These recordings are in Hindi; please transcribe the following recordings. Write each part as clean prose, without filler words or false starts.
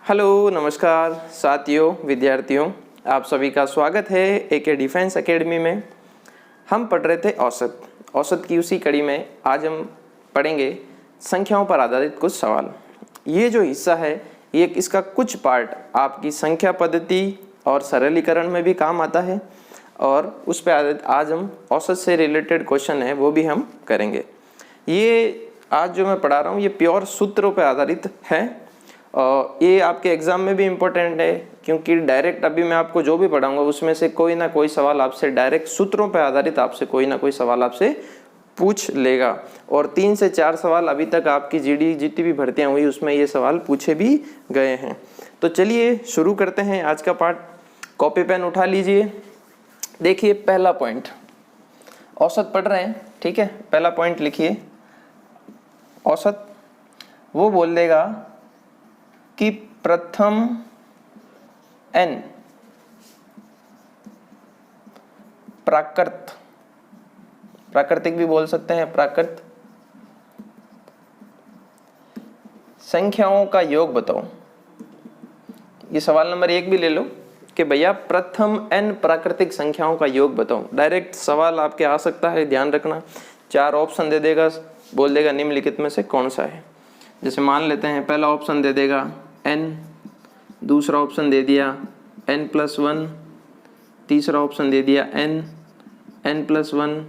हेलो नमस्कार साथियों विद्यार्थियों, आप सभी का स्वागत है एके डिफेंस एकेडमी में। हम पढ़ रहे थे औसत की उसी कड़ी में आज हम पढ़ेंगे संख्याओं पर आधारित कुछ सवाल। ये जो हिस्सा है ये इसका कुछ पार्ट आपकी संख्या पद्धति और सरलीकरण में भी काम आता है और उस पर आधारित आज हम औसत से रिलेटेड क्वेश्चन है वो भी हम करेंगे। ये आज जो मैं पढ़ा रहा हूँ ये प्योर सूत्रों पर आधारित है। ये आपके एग्जाम में भी इम्पोर्टेंट है क्योंकि डायरेक्ट अभी मैं आपको जो भी पढ़ाऊंगा उसमें से कोई ना कोई सवाल आपसे डायरेक्ट सूत्रों पर आधारित आपसे कोई ना कोई सवाल आपसे पूछ लेगा। और 3 से 4 सवाल अभी तक आपकी जीडी जितनी भी भर्तियां हुई उसमें ये सवाल पूछे भी गए हैं। तो चलिए शुरू करते हैं आज का पार्ट। कॉपी पेन उठा लीजिए। देखिए पहला पॉइंट, औसत पढ़ रहे हैं, ठीक है। पहला पॉइंट लिखिए, औसत वो बोल देगा कि प्रथम n प्राकृतिक भी बोल सकते हैं, प्राकृत संख्याओं का योग बताओ। ये सवाल नंबर 1 भी ले लो कि भैया प्रथम n प्राकृतिक संख्याओं का योग बताओ। डायरेक्ट सवाल आपके आ सकता है, ध्यान रखना। 4 ऑप्शन दे देगा, बोल देगा निम्नलिखित में से कौन सा है। जैसे मान लेते हैं पहला ऑप्शन दे देगा n, दूसरा ऑप्शन दे दिया n+1, तीसरा ऑप्शन दे दिया n+1,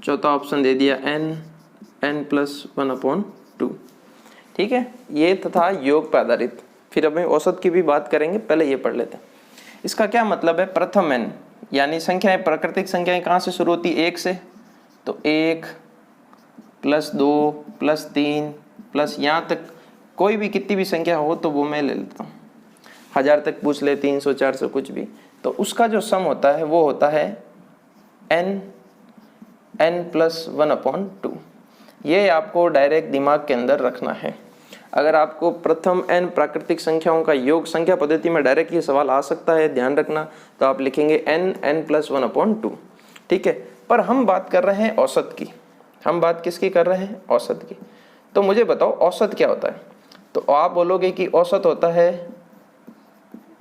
चौथा ऑप्शन दे दिया n+1/2। ठीक है, ये तथा योग पर आधारित। फिर अब औसत की भी बात करेंगे, पहले ये पढ़ लेते हैं। इसका क्या मतलब है? प्रथम n यानी संख्याएं, प्राकृतिक संख्याएं कहाँ से शुरू होती? 1 से। तो 1 +2 +3 प्लस यहाँ तक कोई भी कितनी भी संख्या हो तो वो मैं ले लेता हूँ। 1000 तक पूछ ले, 300 400 कुछ भी, तो उसका जो सम होता है वो होता है n+1/2। ये आपको डायरेक्ट दिमाग के अंदर रखना है। अगर आपको प्रथम n प्राकृतिक संख्याओं का योग संख्या पद्धति में डायरेक्ट ये सवाल आ सकता है, ध्यान रखना। तो आप लिखेंगे n+1/2, ठीक है। पर हम बात कर रहे हैं औसत की। हम बात किसकी कर रहे हैं? औसत की। तो मुझे बताओ औसत क्या होता है? तो आप बोलोगे कि औसत होता है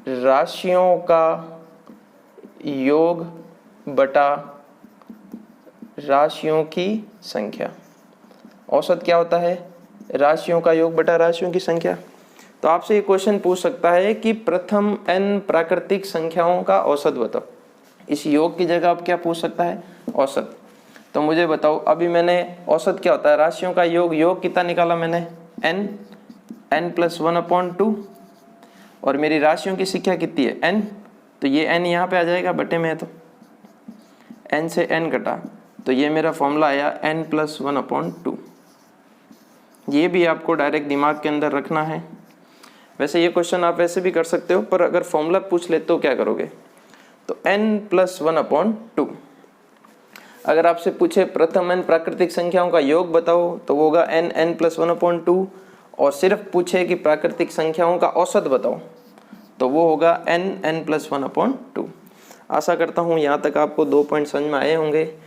राशियों का योग बटा राशियों की संख्या। औसत क्या होता है? राशियों का योग बटा राशियों की संख्या। तो आपसे ये क्वेश्चन पूछ सकता है कि प्रथम n प्राकृतिक संख्याओं का औसत बताओ। इस योग की जगह आप क्या पूछ सकता है? औसत। तो मुझे बताओ, अभी मैंने औसत क्या होता है? राशियों का योग। योग कितना निकाला मैंने? n+1/2। और मेरी राशियों की संख्या कितनी है? n। तो ये n यहाँ पे आ जाएगा, बटे में है तो n से n घटा, तो ये मेरा फॉर्मूला आया n+1/2। ये भी आपको डायरेक्ट दिमाग के अंदर रखना है। वैसे ये क्वेश्चन आप वैसे भी कर सकते हो, पर अगर फॉर्मूला पूछ ले तो क्या करोगे? तो n+1/2। अगर आपसे पूछे प्रथम n प्राकृतिक संख्याओं का योग बताओ तो वो होगा n+1/2। और सिर्फ पूछे कि प्राकृतिक संख्याओं का औसत बताओ तो वो होगा n+1/2। आशा करता हूँ यहाँ तक आपको 2 पॉइंट समझ में आए होंगे।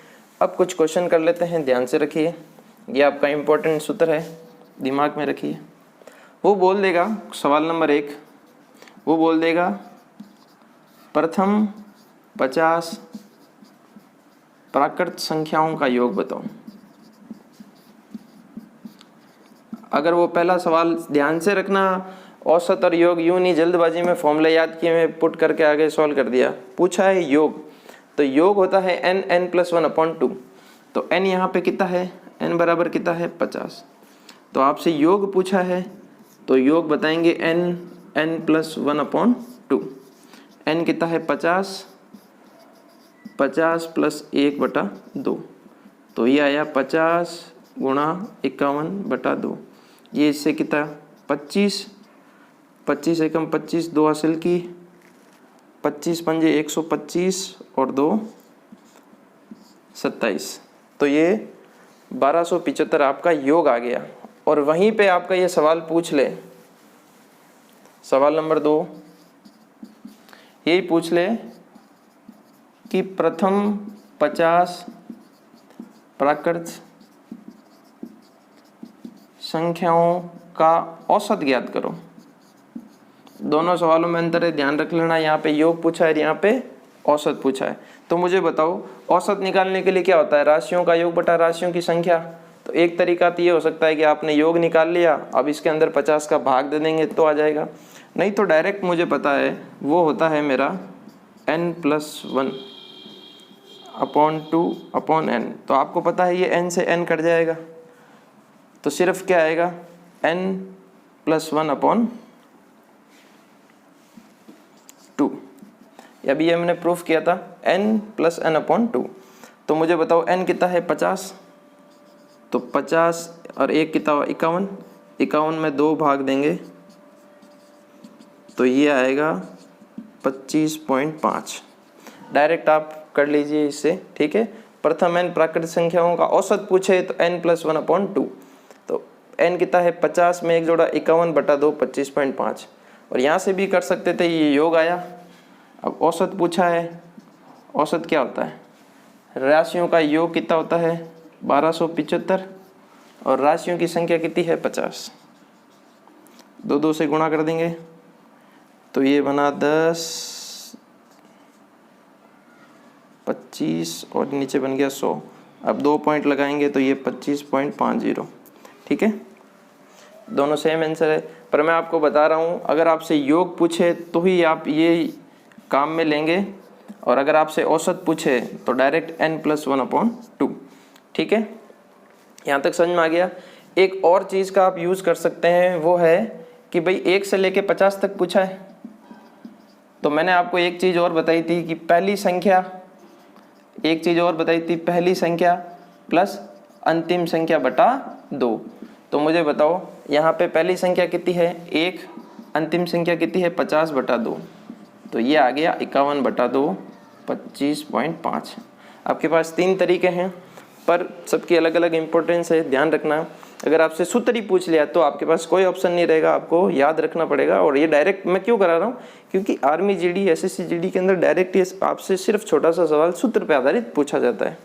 अब कुछ क्वेश्चन कर लेते हैं, ध्यान से रखिए। ये आपका इम्पोर्टेंट सूत्र है, दिमाग में रखिए। वो बोल देगा, सवाल नंबर 1 वो बोल देगा प्रथम 50 प्राकृत संख्याओं का योग बताओ। अगर वो पहला सवाल, ध्यान से रखना, औसत और योग यूं नहीं जल्दबाजी में फॉर्मूला याद किए में पुट करके आगे सॉल्व कर दिया। पूछा है योग, तो योग होता है n+1/2। तो n यहाँ पे कितना है? n बराबर कितना है? 50। तो आपसे योग पूछा है तो योग बताएंगे n+1/2। n कितना है? 50। 50 + 1/2, तो ये आया 50 × 51/2। ये इससे कितना? 25। 25 एकम 25, 2 हासिल की, 25 पंजे 125 और 2 27। तो ये 1275 आपका योग आ गया। और वहीं पे आपका ये सवाल पूछ ले, सवाल नंबर 2 यही पूछ ले कि प्रथम 50 प्राकृत संख्याओं का औसत ज्ञात करो। दोनों सवालों में अंतर है, ध्यान रख लेना। यहाँ पे योग पूछा है, यहाँ पे औसत पूछा है। तो मुझे बताओ औसत निकालने के लिए क्या होता है, राशियों का योग बटा राशियों की संख्या। तो एक तरीका तो ये हो सकता है कि आपने योग निकाल लिया, अब इसके अंदर 50 का भाग दे देंगे तो आ जाएगा, नहीं तो डायरेक्ट मुझे पता है वो होता है मेरा n+1 अपॉन 2 अपॉन n। तो आपको पता है ये n से n कट जाएगा, तो सिर्फ क्या आएगा n+1 अपॉन 2। अभी ये हमने प्रूफ किया था n+n अपॉन 2। तो मुझे बताओ n कितना है 50, तो 50 और 1 कितना हुआ 51, 51 में 2 भाग देंगे तो ये आएगा 25.5। डायरेक्ट आप कर लीजिए इससे, ठीक है। प्रथम n प्राकृतिक संख्याओं का औसत पूछे तो n+1 अपॉन 2, तो n कितना है 50 में 1 जोड़ा 51 बटा 2 25.5। और यहाँ से भी कर सकते थे, ये योग आया। अब औसत पूछा है, औसत क्या होता है, राशियों का योग कितना होता है 1275 और राशियों की संख्या कितनी है 50, 2 से गुणा कर देंगे तो ये बना 10, 25 और नीचे बन गया 100। अब 2 पॉइंट लगाएंगे तो ये 25.50, ठीक है। दोनों सेम आंसर है, पर मैं आपको बता रहा हूँ अगर आपसे योग पूछे तो ही आप ये काम में लेंगे, और अगर आपसे औसत पूछे तो डायरेक्ट n+1 अपॉन 2, ठीक है। यहाँ तक समझ में आ गया। एक और चीज़ का आप यूज़ कर सकते हैं, वो है कि भाई 1 से लेके 50 तक पूछा है, तो मैंने आपको एक चीज़ और बताई थी कि पहली संख्या प्लस अंतिम संख्या बटा 2। तो मुझे बताओ यहाँ पे पहली संख्या कितनी है 1, अंतिम संख्या कितनी है 50 बटा 2, तो ये आ गया 51 बटा 2 25.5। आपके पास 3 तरीके हैं, पर सबकी अलग अलग इंपॉर्टेंस है, ध्यान रखना। अगर आपसे सूत्र ही पूछ लिया तो आपके पास कोई ऑप्शन नहीं रहेगा, आपको याद रखना पड़ेगा। और ये डायरेक्ट मैं क्यों करा रहा हूँ, क्योंकि आर्मी जीडी एसएससी जीडी के अंदर डायरेक्ट ये आपसे सिर्फ छोटा सा सवाल सूत्र पे आधारित पूछा जाता है।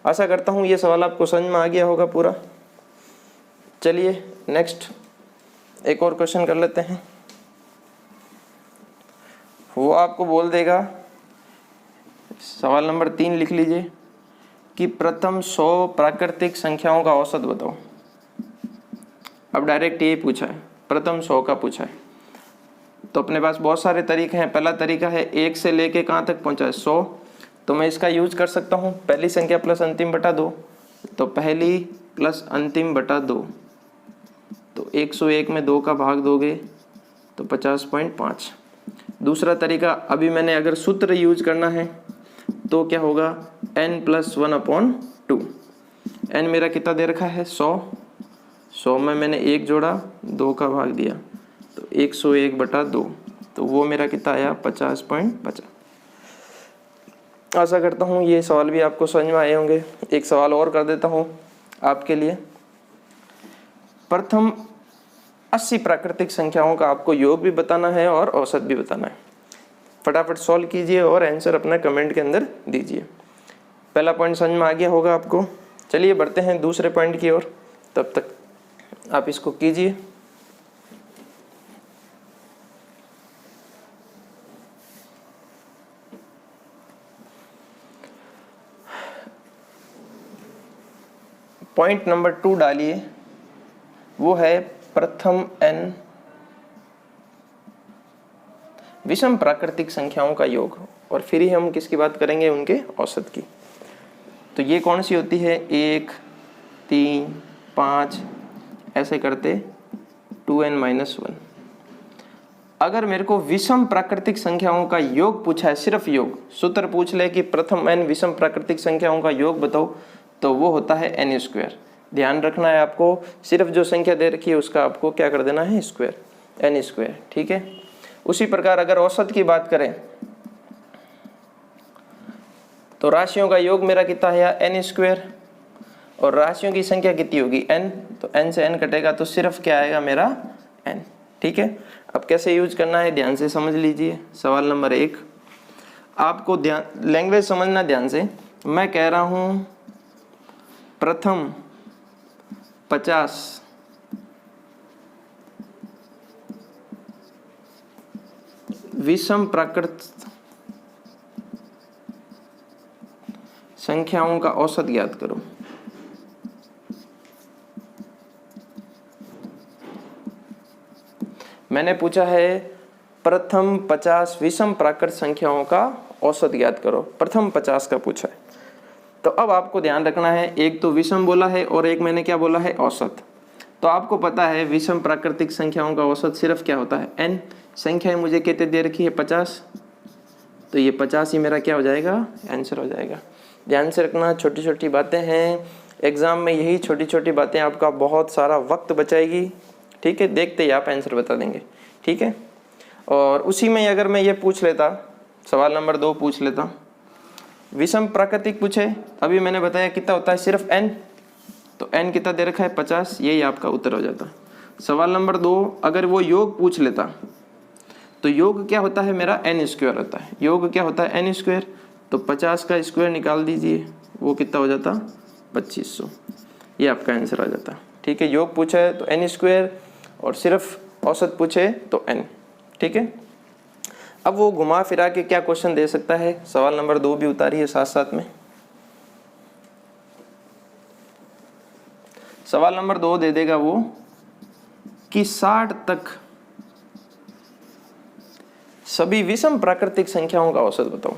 आशा करता हूँ ये सवाल आपको समझ में आ गया होगा पूरा। चलिए नेक्स्ट एक और क्वेश्चन कर लेते हैं। वो आपको बोल देगा, सवाल नंबर 3 लिख लीजिए कि प्रथम 100 प्राकृतिक संख्याओं का औसत बताओ। अब डायरेक्ट ये पूछा है, प्रथम 100 का पूछा है, तो अपने पास बहुत सारे तरीके हैं। पहला तरीका है 1 से लेके कहाँ तक पहुँचा है 100, तो मैं इसका यूज कर सकता हूँ पहली संख्या प्लस अंतिम बटा 2, तो पहली प्लस अंतिम बटा 2, तो 101 में 2 का भाग दोगे तो 50.5। दूसरा तरीका, अभी मैंने अगर सूत्र यूज करना है तो क्या होगा n+1 अपॉन 2। n मेरा कितना दे रखा है 100 में मैंने 1 जोड़ा 2 का भाग दिया तो 101 बटा 2, तो वो मेरा कितना आया 50.50। आशा करता हूँ ये सवाल भी आपको समझ में आए होंगे। एक सवाल और कर देता हूँ आपके लिए। प्रथम 80 प्राकृतिक संख्याओं का आपको योग भी बताना है और औसत भी बताना है। फटाफट सॉल्व कीजिए और आंसर अपना कमेंट के अंदर दीजिए। पहला पॉइंट समझ में आ गया होगा आपको। चलिए बढ़ते हैं दूसरे पॉइंट की ओर, तब तक आप इसको कीजिए। पॉइंट नंबर 2 डालिए, वो है प्रथम n विषम प्राकृतिक संख्याओं का योग, और फिर ही हम किसकी बात करेंगे, उनके औसत की। तो ये कौन सी होती है 1, 3, 5 ऐसे करते 2n-1। अगर मेरे को विषम प्राकृतिक संख्याओं का योग पूछा है, सिर्फ योग, सूत्र पूछ ले कि प्रथम n विषम प्राकृतिक संख्याओं का योग बताओ, तो वो होता है n²। ध्यान रखना है आपको, सिर्फ जो संख्या दे रखी है उसका आपको क्या कर देना है स्क्वायर, n², ठीक है। उसी प्रकार अगर औसत की बात करें तो राशियों का योग मेरा कितना है n², और राशियों की संख्या कितनी होगी n, तो n से n कटेगा तो सिर्फ क्या आएगा मेरा n, ठीक है। अब कैसे यूज करना है ध्यान से समझ लीजिए। सवाल नंबर 1, आपको ध्यान लैंग्वेज समझना ध्यान से। मैं कह रहा हूँ प्रथम 50 विषम प्राकृत संख्याओं का औसत ज्ञात करो। मैंने पूछा है प्रथम 50 विषम प्राकृत संख्याओं का औसत ज्ञात करो, प्रथम 50 का पूछा है। तो अब आपको ध्यान रखना है, एक तो विषम बोला है और एक मैंने क्या बोला है, औसत। तो आपको पता है विषम प्राकृतिक संख्याओं का औसत सिर्फ क्या होता है, n। संख्याएं मुझे कितने दे रखी है, 50, तो ये 50 ही मेरा क्या हो जाएगा, आंसर हो जाएगा। ध्यान से रखना, छोटी छोटी बातें हैं, एग्जाम में यही छोटी छोटी बातें आपका बहुत सारा वक्त बचाएगी। ठीक है, देखते ही आप आंसर बता देंगे। ठीक है, और उसी में अगर मैं ये पूछ लेता, सवाल नंबर 2 पूछ लेता, विषम प्राकृतिक पूछे, अभी मैंने बताया कितना होता है, सिर्फ n, तो n कितना दे रखा है, 50, यही आपका उत्तर हो जाता। सवाल नंबर 2 अगर वो योग पूछ लेता, तो योग क्या होता है मेरा, n² होता है। योग क्या होता है, n², तो 50 का स्क्वायर निकाल दीजिए, वो कितना हो जाता, 2500, ये आपका आंसर आ जाता। ठीक है, योग पूछा है तो n² और सिर्फ औसत पूछे तो n। ठीक है, अब वो घुमा फिरा के क्या क्वेश्चन दे सकता है, सवाल नंबर 2 भी उतारिए साथ साथ में। सवाल नंबर 2 दे देगा वो कि 60 तक सभी विषम प्राकृतिक संख्याओं का औसत बताओ।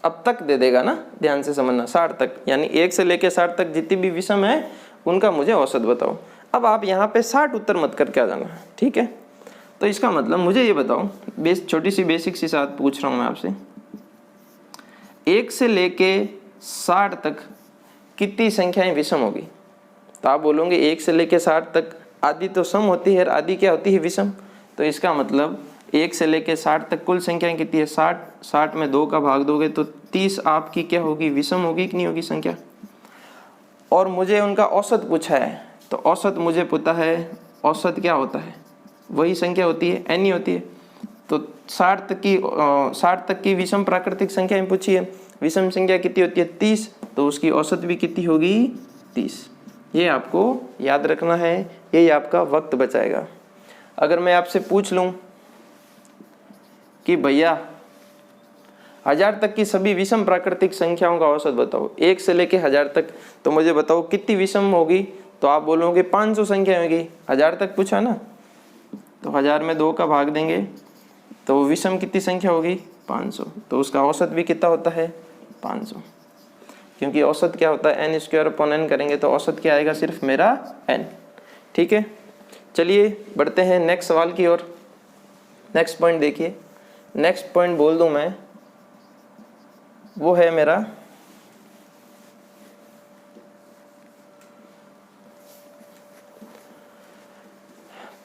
अब तक दे देगा ना, ध्यान से समझना, 60 तक यानी 1 से लेके 60 तक जितनी भी विषम है उनका मुझे औसत बताओ। अब आप यहाँ पे 60 उत्तर मत करके आ जाना। ठीक है, तो इसका मतलब मुझे ये बताओ, छोटी सी बेसिक सी बात पूछ रहा हूँ मैं आपसे, 1 से लेके 60 तक कितनी संख्याएं विषम होगी। तो आप बोलोगे 1 से लेके 60 तक आधी तो सम होती है, आधी क्या होती है, विषम। तो इसका मतलब 1 से लेके 60 तक कुल संख्याएं कितनी है, 60 में 2 का भाग दोगे तो 30 आपकी क्या होगी, विषम होगी कि नहीं होगी संख्या। और मुझे उनका औसत पूछा है, तो औसत मुझे पता है, औसत क्या होता है, वही संख्या होती है, n ही होती है। तो 60 तक की विषम प्राकृतिक संख्याएं पूछी है, विषम संख्या कितनी होती है, 30, तो उसकी औसत भी कितनी होगी, 30। ये आपको याद रखना है, यही आपका वक्त बचाएगा। अगर मैं आपसे पूछ लूं कि भैया 1000 तक की सभी विषम प्राकृतिक संख्याओं का औसत बताओ, 1 से लेके 1000 तक, तो मुझे बताओ कितनी विषम होगी। तो आप बोलोगे 500 संख्या होगी, 1000 तक पूछा ना, तो 1000 में 2 का भाग देंगे तो विषम कितनी संख्या होगी, 500, तो उसका औसत भी कितना होता है, 500। क्योंकि औसत क्या होता है, n²/n करेंगे तो औसत क्या आएगा, सिर्फ मेरा n। ठीक है, चलिए बढ़ते हैं नेक्स्ट सवाल की ओर। नेक्स्ट पॉइंट देखिए, नेक्स्ट पॉइंट बोल दूं मैं, वो है मेरा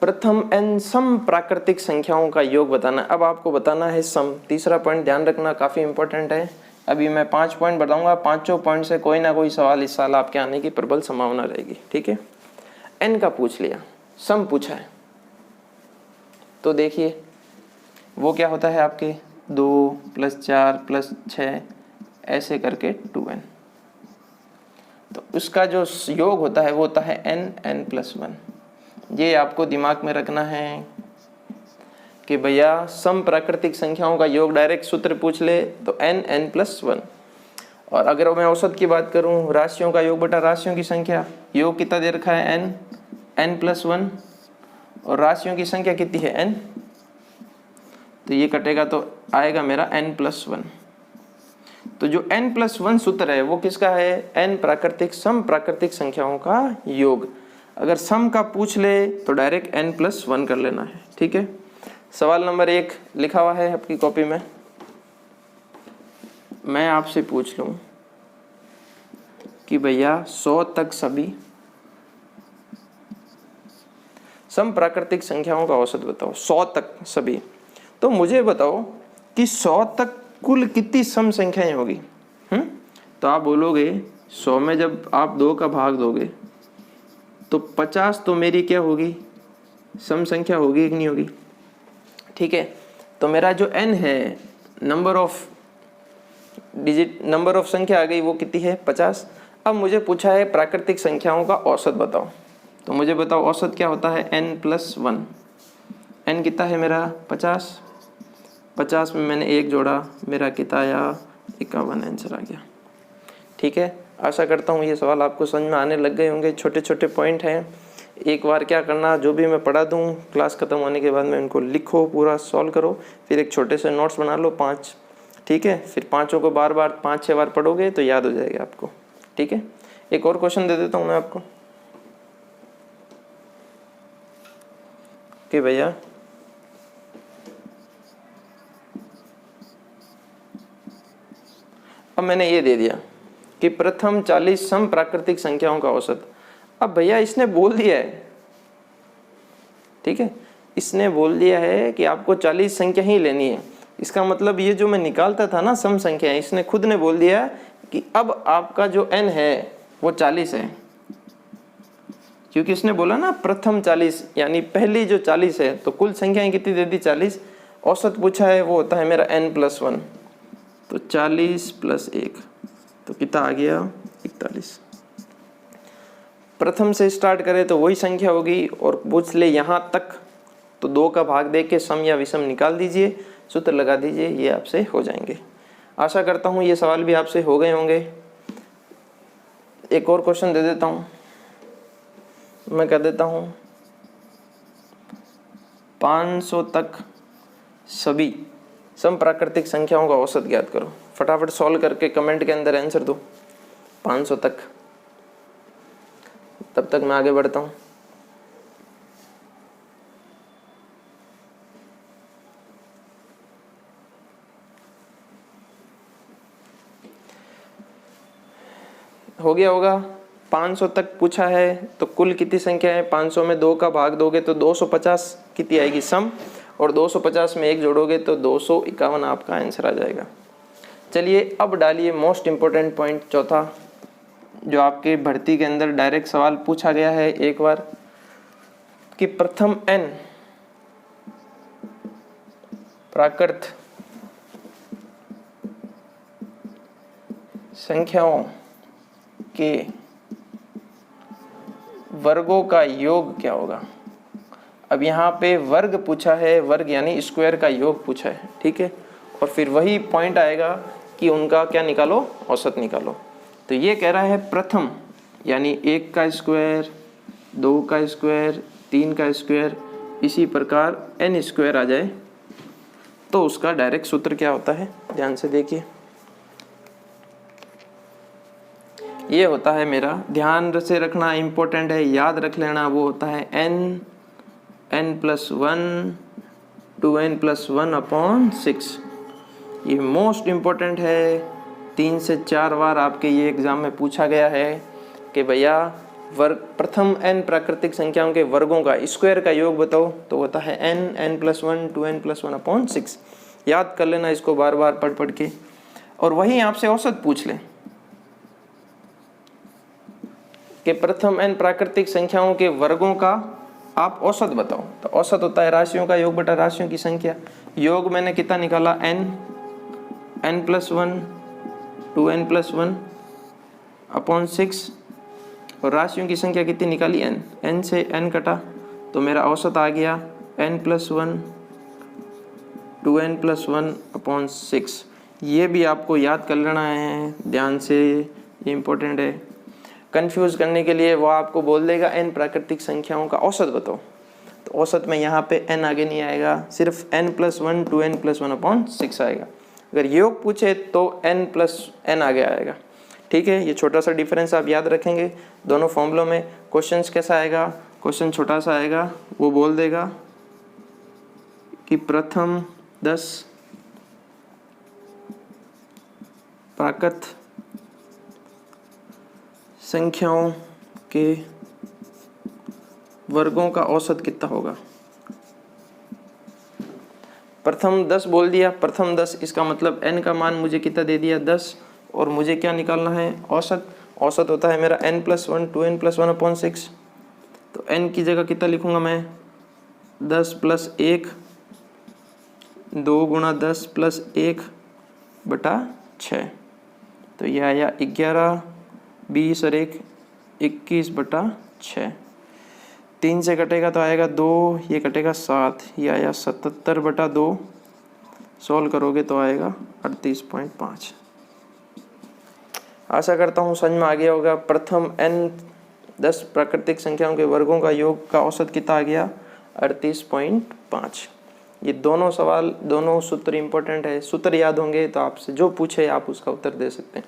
प्रथम n सम प्राकृतिक संख्याओं का योग बताना। अब आपको बताना है सम। तीसरा पॉइंट ध्यान रखना, काफी इंपॉर्टेंट है। अभी मैं 5 पॉइंट बताऊंगा, पांचों पॉइंट से कोई ना कोई सवाल इस साल आपके आने की प्रबल संभावना रहेगी। ठीक है, n का पूछ लिया, सम पूछा है, तो देखिए वो क्या होता है आपके 2 + 4 + 6 ऐसे करके 2n। तो उसका जो योग होता है वो होता है n+1। ये आपको दिमाग में रखना है कि भैया सम प्राकृतिक संख्याओं का योग डायरेक्ट सूत्र पूछ ले तो n+1। और अगर मैं औसत की बात करूं, राशियों का योग बटा राशियों की संख्या, योग कितना दे रखा है, n+1, और राशियों की संख्या कितनी है, n, तो ये कटेगा तो आएगा मेरा n+1। तो जो n+1 सूत्र है वो किसका है, n प्राकृतिक सम प्राकृतिक संख्याओं का योग। अगर सम का पूछ ले तो डायरेक्ट n+1 कर लेना है। ठीक है, सवाल नंबर 1 लिखा हुआ है आपकी कॉपी में। मैं आपसे पूछ लूं कि भैया 100 तक सभी सम प्राकृतिक संख्याओं का औसत बताओ, 100 तक सभी। तो मुझे बताओ कि 100 तक कुल कितनी सम संख्याएं होगी। तो आप बोलोगे 100 में जब आप 2 का भाग दोगे तो 50 तो मेरी क्या होगी, सम संख्या होगी कि नहीं होगी। ठीक है, तो मेरा जो n है, number of digit, number of संख्या आ गई, वो कितनी है, 50। अब मुझे पूछा है प्राकृतिक संख्याओं का औसत बताओ, तो मुझे बताओ औसत क्या होता है, n+1। n कितना है मेरा, 50। 50 में मैंने 1 जोड़ा, मेरा कितना आया 51 आंसर आ गया। ठीक है, आशा करता हूँ ये सवाल आपको समझ में आने लग गए होंगे। छोटे छोटे पॉइंट हैं, एक बार क्या करना, जो भी मैं पढ़ा दूँ क्लास ख़त्म होने के बाद में उनको लिखो, पूरा सॉल्व करो, फिर एक छोटे से नोट्स बना लो 5। ठीक है, फिर 5 को बार बार 5-6 बार पढ़ोगे तो याद हो जाएगा आपको। ठीक है, एक और क्वेश्चन दे देता हूँ मैं आपको कि भैया अब मैंने ये दे दिया कि प्रथम 40 सम प्राकृतिक संख्याओं का औसत। अब भैया इसने बोल दिया है, ठीक है, इसने बोल दिया है कि आपको 40 संख्या ही लेनी है। इसका मतलब ये जो मैं निकालता था ना सम संख्या, इसने खुद ने बोल दिया कि अब आपका जो n है वो 40 है, क्योंकि इसने बोला ना प्रथम 40 यानी पहली जो 40 है, तो कुल संख्याएं कितनी दे दी 40, औसत पूछा है वो होता है मेरा n+1, तो 40 + 1 तो कितना आ गया 41। प्रथम से स्टार्ट करें तो वही संख्या होगी और पूछ ले यहाँ तक तो 2 का भाग दे के सम या विषम निकाल दीजिए, सूत्र लगा दीजिए, ये आपसे हो जाएंगे। आशा करता हूँ ये सवाल भी आपसे हो गए होंगे। एक और क्वेश्चन दे देता हूँ, मैं कह देता हूँ 500 तक सभी सम प्राकृतिक संख्याओं का औसत ज्ञात करो। फटाफट सॉल्व करके कमेंट के अंदर आंसर दो 500 तक। तब तक मैं आगे बढ़ता हूँ। हो गया होगा, 500 तक पूछा है तो कुल कितनी संख्या है, 500 में 2 का भाग दोगे तो 250 कितनी आएगी सम, और 250 में 1 जोड़ोगे तो 251 आपका आंसर आ जाएगा। चलिए अब डालिए मोस्ट इम्पोर्टेंट पॉइंट चौथा, जो आपके भर्ती के अंदर डायरेक्ट सवाल पूछा गया है एक बार कि प्रथम n प्राकृत संख्याओं के वर्गों का योग क्या होगा। अब यहाँ पे वर्ग पूछा है, वर्ग यानी स्क्वायर का योग पूछा है, ठीक है, और फिर वही पॉइंट आएगा कि उनका क्या निकालो, औसत निकालो। तो ये कह रहा है प्रथम यानी 1 का स्क्वायर, 2 का स्क्वायर, 3 का स्क्वायर, इसी प्रकार n स्क्वायर आ जाए तो उसका डायरेक्ट सूत्र क्या होता है, ध्यान से देखिए। ये होता है मेरा, ध्यान से रखना, इम्पोर्टेंट है, याद रख लेना, वो होता है n+1 2n+1/6। ये मोस्ट इम्पोर्टेंट है, 3 से 4 बार आपके ये एग्जाम में पूछा गया है कि भैया वर्ग प्रथम n प्राकृतिक संख्याओं के वर्गों का स्क्वायर का योग बताओ, तो होता है n+1 2n+1/6। याद कर लेना इसको बार बार पढ़ पढ़ के, और वही आपसे औसत पूछ ले कि प्रथम n प्राकृतिक संख्याओं के वर्गों का आप औसत बताओ। तो औसत होता है राशियों का योग बटा राशियों की संख्या। योग मैंने कितना निकाला, n+1 2n+1/6, और राशियों की संख्या कितनी निकाली n से n कटा तो मेरा औसत आ गया n+1 2n+1/6। ये भी आपको याद कर लेना है ध्यान से, ये इम्पोर्टेंट है। कंफ्यूज करने के लिए वो आपको बोल देगा n प्राकृतिक संख्याओं का औसत बताओ, तो औसत में यहाँ पे n आगे नहीं आएगा, सिर्फ n+1 2n+1/6 आएगा। अगर योग पूछे तो n+n आगे आएगा, ठीक है। ये छोटा सा डिफरेंस आप याद रखेंगे दोनों फॉर्मूलों में। क्वेश्चंस कैसा आएगा, क्वेश्चन छोटा सा आएगा, वो बोल देगा कि प्रथम 10 प्राकृत संख्याओं के वर्गों का औसत कितना होगा। प्रथम 10 बोल दिया, प्रथम 10 इसका मतलब n का मान मुझे कितना दे दिया 10, और मुझे क्या निकालना है औसत। औसत होता है मेरा n+1 2n+1/6, तो n की जगह कितना लिखूंगा मैं 10 + 1 2 × 10 + 1/6, तो यह आया 11 20 और 1 21/6। 3 से कटेगा तो आएगा 2, ये कटेगा 7, ये आया 77/2 सॉल्व करोगे तो आएगा 38.5। आशा करता हूँ समझ में आ गया होगा। प्रथम n 10 प्राकृतिक संख्याओं के वर्गों का योग का औसत कितना आ गया 38.5। ये दोनों सवाल, दोनों सूत्र इंपॉर्टेंट है। सूत्र याद होंगे तो आपसे जो पूछे आप उसका उत्तर दे सकते हैं।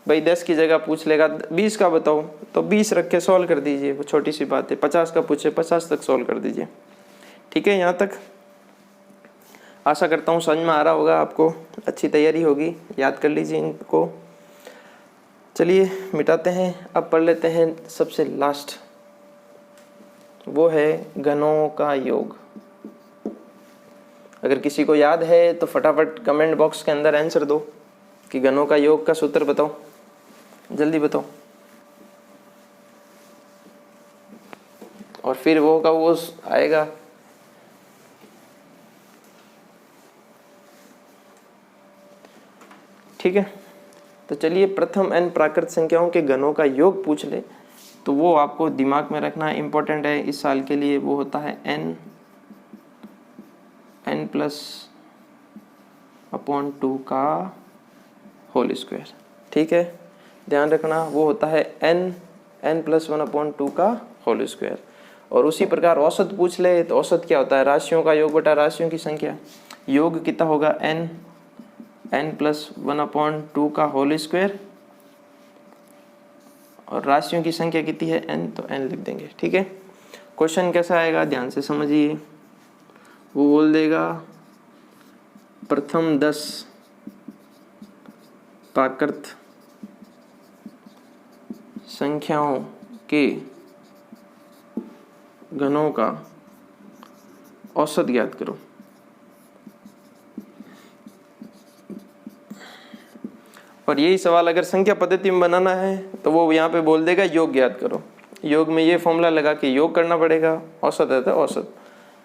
भाई 10 की जगह पूछ लेगा 20 का बताओ तो 20 रख के सॉल्व कर दीजिए, वो छोटी सी बात है। 50 का पूछे 50 तक सॉल्व कर दीजिए। ठीक है, यहाँ तक आशा करता हूँ समझ में आ रहा होगा आपको। अच्छी तैयारी होगी, याद कर लीजिए इनको। चलिए मिटाते हैं। अब पढ़ लेते हैं सबसे लास्ट, वो है घनों का योग। अगर किसी को याद है तो फटाफट कमेंट बॉक्स के अंदर आंसर दो कि घनों का योग का सूत्र बताओ, जल्दी बताओ। और फिर वो का वो आएगा। ठीक है, तो चलिए प्रथम n प्राकृत संख्याओं के घनों का योग पूछ ले तो वो आपको दिमाग में रखना इम्पोर्टेंट है इस साल के लिए। वो होता है n+1/2 का होल स्क्वायर। ठीक है, ध्यान रखना, वो होता है n+1/2 का होल स्क्वायर। और उसी प्रकार औसत पूछ ले तो औसत क्या होता है, राशियों का योग बटा राशियों की संख्या। योग कितना होगा n+1/2 का होल स्क्वायर, और राशियों की संख्या कितनी है n, तो n लिख देंगे। ठीक है, क्वेश्चन कैसा आएगा ध्यान से समझिए। वो बोल देगा प्रथम 10 प्राकृत संख्याओं के घनों का औसत ज्ञात करो। और यही सवाल अगर संख्या पद्धति में बनाना है तो वो यहाँ पे बोल देगा योग ज्ञात करो। योग में ये फॉर्मूला लगा के योग करना पड़ेगा। औसत है तो औसत,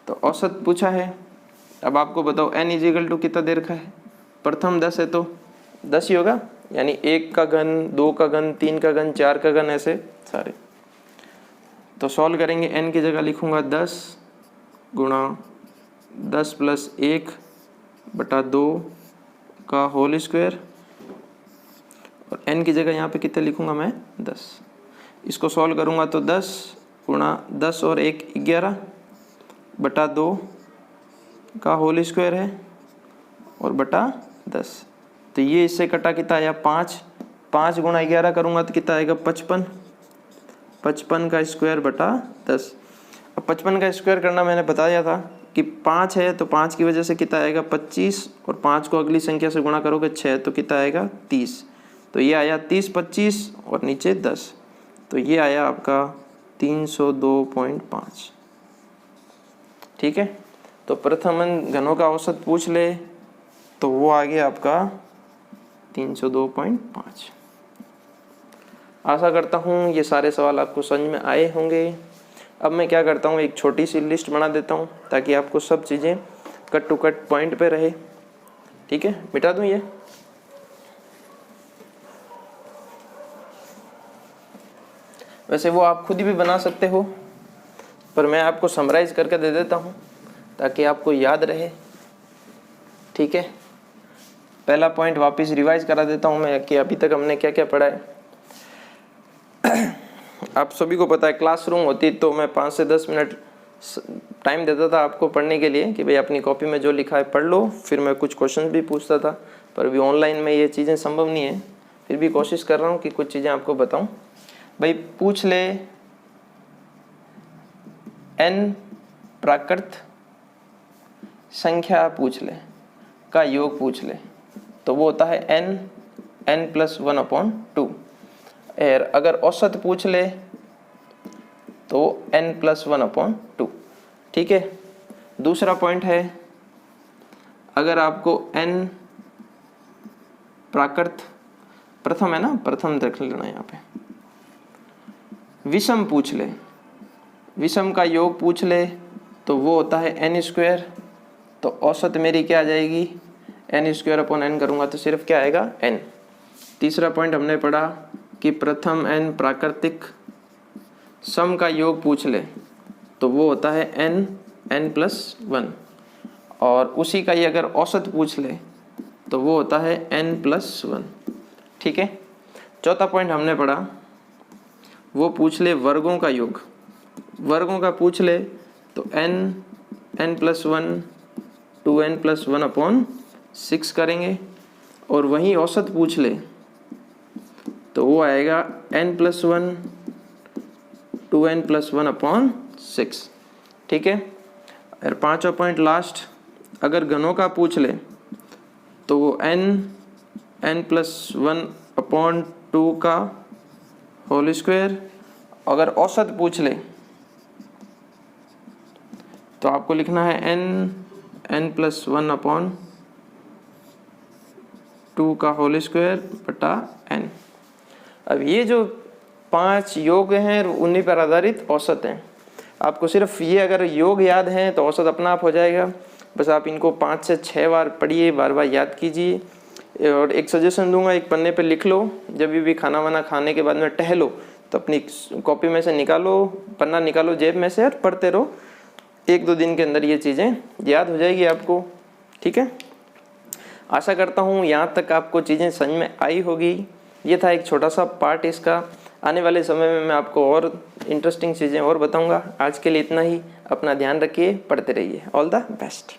तो औसत पूछा है। अब आपको बताओ n = कितना दे रखा है। प्रथम 10 है तो 10 ही होगा, यानी 1 का घन, 2 का घन, 3 का घन, 4 का घन, ऐसे सारे। तो सॉल्व करेंगे, n की जगह लिखूंगा 10 गुणा 10 + 1/2 का होल स्क्वायर, और n की जगह यहाँ पे कितने लिखूंगा मैं 10। इसको सॉल्व करूंगा तो 10 गुणा 10 और 1 11/2 का होल स्क्वायर है, और बटा 10। तो ये इससे कटा कितना आया 5। 5 गुणा 11 करूंगा तो कितना आएगा 55। 55 का स्क्वायर बटा 10। अब 55 का स्क्वायर करना मैंने बताया था कि 5 है तो 5 की वजह से कितना आएगा 25, और 5 को अगली संख्या से गुणा करोगे 6 तो कितना आएगा 30। तो ये आया 30 25 और नीचे 10, तो ये आया आपका 302.5। ठीक है, तो प्रथम घनों का औसत पूछ ले तो वो आ गया आपका 302.5। आशा करता हूँ ये सारे सवाल आपको समझ में आए होंगे। अब मैं क्या करता हूँ, एक छोटी सी लिस्ट बना देता हूँ ताकि आपको सब चीज़ें कट टू कट पॉइंट पे रहे। ठीक है, मिटा दूँ ये। वैसे वो आप खुद भी बना सकते हो, पर मैं आपको समराइज करके दे देता हूँ ताकि आपको याद रहे। ठीक है, पहला पॉइंट वापस रिवाइज करा देता हूँ मैं कि अभी तक हमने क्या क्या पढ़ा है। आप सभी को पता है क्लासरूम होती तो मैं 5 से 10 मिनट टाइम देता था आपको पढ़ने के लिए कि भाई अपनी कॉपी में जो लिखा है पढ़ लो। फिर मैं कुछ क्वेश्चन भी पूछता था, पर अभी ऑनलाइन में ये चीज़ें संभव नहीं है। फिर भी कोशिश कर रहा हूँ कि कुछ चीज़ें आपको बताऊँ। भाई पूछ ले n प्राकृत संख्या पूछ ले का योग पूछ ले तो वो होता है n+1/2। अगर औसत पूछ ले तो n+1/2। ठीक है, दूसरा पॉइंट है अगर आपको n प्राकृत प्रथम है ना, प्रथम देख लेना यहाँ पे, विषम पूछ ले, विषम का योग पूछ ले तो वो होता है n²। तो औसत मेरी क्या आ जाएगी n² करूँगा तो सिर्फ क्या आएगा n। तीसरा पॉइंट हमने पढ़ा कि प्रथम n प्राकृतिक सम का योग पूछ ले तो वो होता है n+1। और उसी का ही अगर औसत पूछ ले तो वो होता है n+1। ठीक है। चौथा पॉइंट हमने पढ़ा, वो पूछ ले वर्गों का योग, वर्गों का पूछ ले तो n+1 2n+1/6 करेंगे, और वहीं औसत पूछ ले तो वो आएगा n+1 2n+1/6। ठीक है। और पांचवा पॉइंट लास्ट, अगर घनों का पूछ ले तो वो n+1/2 का होल स्क्वायर, अगर औसत पूछ ले तो आपको लिखना है n+1/2 का होल स्क्वायर बटा n। अब ये जो 5 योग हैं उन्हीं पर आधारित औसत हैं। आपको सिर्फ ये अगर योग याद हैं तो औसत अपना आप हो जाएगा। बस आप इनको 5 से 6 बार पढ़िए, बार बार याद कीजिए। और एक सजेशन दूंगा, एक पन्ने पे लिख लो, जब भी खाना वाना खाने के बाद में टहलो तो अपनी कॉपी में से निकालो, पन्ना निकालो जेब में से और पढ़ते रहो। 1-2 दिन के अंदर ये चीज़ें याद हो जाएगी आपको। ठीक है। आशा करता हूँ यहाँ तक आपको चीज़ें समझ में आई होगी। ये था एक छोटा सा पार्ट इसका। आने वाले समय में मैं आपको और इंटरेस्टिंग चीज़ें और बताऊँगा। आज के लिए इतना ही। अपना ध्यान रखिए, पढ़ते रहिए। All the best.